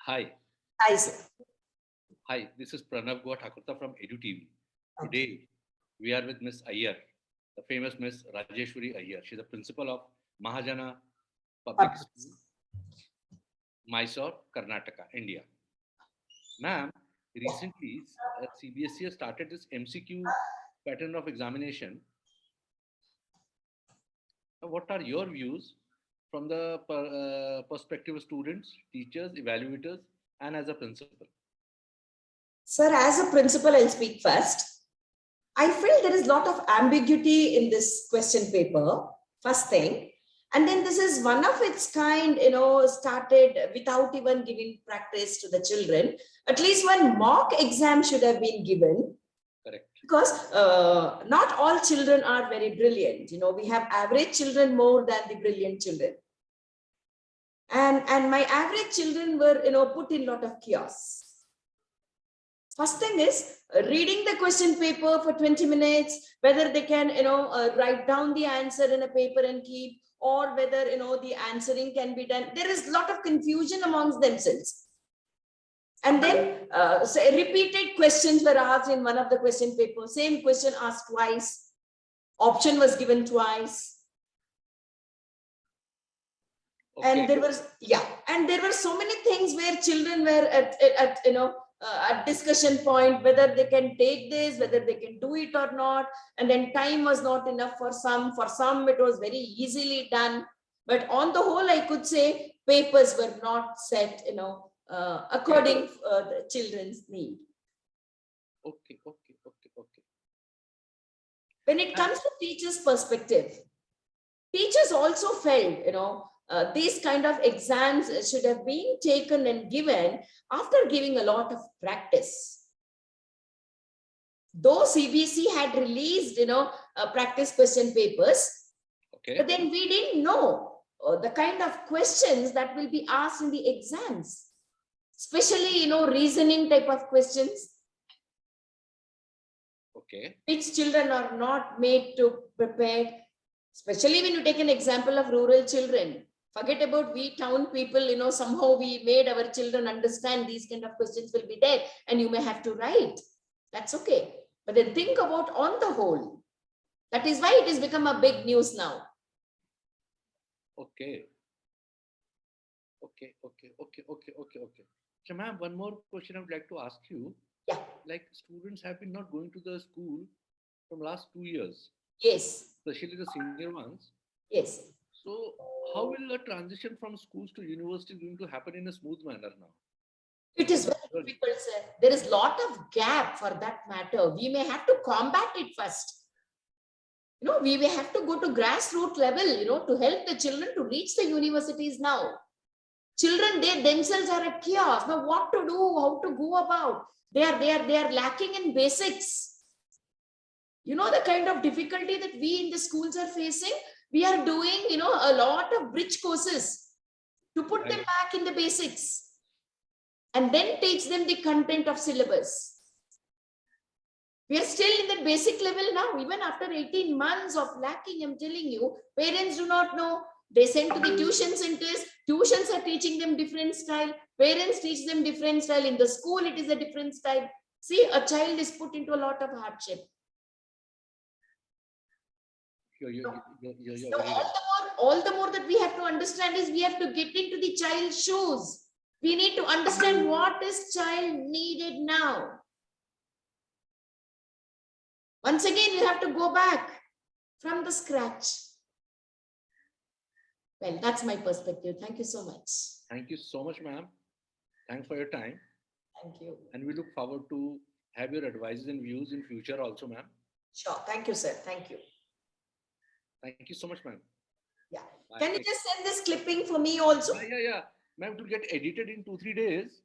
Hi. Hi, sir. Hi, this is Pranav Goa Thakurta from EduTV. Okay. Today, we are with Miss Iyer, the famous Miss Rajeshwari Iyer. She's the principal of Mahajana Public School, Mysore, Karnataka, India. Ma'am, recently CBSE has started this MCQ pattern of examination. Now, what are your views from the perspective of students, teachers, evaluators, and as a principal? Sir, as a principal, I'll speak first. I feel there is a lot of ambiguity in this question paper, first thing. And then this is one of its kind, started without even giving practice to the children. At least one mock exam should have been given. Correct. Because not all children are very brilliant. We have average children more than the brilliant children. And my average children were, put in a lot of chaos. First thing is reading the question paper for 20 minutes, whether they can, write down the answer in a paper and keep, or whether, the answering can be done. There is a lot of confusion amongst themselves. And then repeated questions were asked in one of the question papers. Same question asked twice. Option was given twice. Okay. And there was, and there were so many things where children were at a discussion point, whether they can take this, whether they can do it or not. And then time was not enough for some it was very easily done. But on the whole, I could say papers were not set, according the children's need. Okay. When it comes to teachers' perspective, teachers also felt, these kind of exams should have been taken and given after giving a lot of practice. Though CBSE had released, practice question papers, okay, but then we didn't know the kind of questions that will be asked in the exams, especially, reasoning type of questions. Okay. Which children are not made to prepare, especially when you take an example of rural children. Forget about we town people, somehow we made our children understand these kind of questions will be there and you may have to write. That's okay. But then think about on the whole. That is why it has become a big news now. Okay. So ma'am, one more question I would like to ask you. Yeah. Like students have been not going to the school from last 2 years. Yes. Especially the senior ones. Yes. So how will the transition from schools to university going to happen in a smooth manner now? It is very difficult, sir. There is a lot of gap for that matter. We may have to combat it first. We may have to go to grassroots level, to help the children to reach the universities now. Children, they themselves are at chaos. Now, what to do, how to go about? They are lacking in basics. The kind of difficulty that we in the schools are facing. We are doing, a lot of bridge courses to put them back in the basics and then teach them the content of syllabus. We are still in the basic level now, even after 18 months of lacking. I'm telling you, parents do not know. They send to the tuition centers. Tuitions are teaching them different style. Parents teach them different style. In the school, it is a different style. See, a child is put into a lot of hardship. So all the more that we have to understand is we have to get into the child's shoes. We need to understand what is child needed now. Once again, you have to go back from the scratch. Well, that's my perspective. Thank you so much. Thank you so much, ma'am. Thanks for your time. Thank you. And we look forward to have your advices and views in future also, ma'am. Sure. Thank you, sir. Thank you. Thank you so much, ma'am. Yeah. Can you just send this clipping for me also? Yeah. Ma'am, it will get edited in 2-3 days.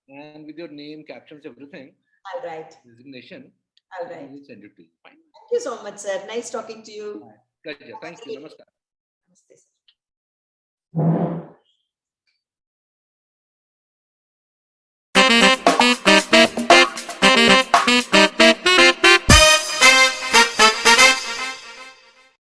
And with your name, captions, everything. All right. Resignation. All right. We will send it to you. Fine. Thank you so much, sir. Nice talking to you. Pleasure. Thank you. Namaskar. Namaste, sir.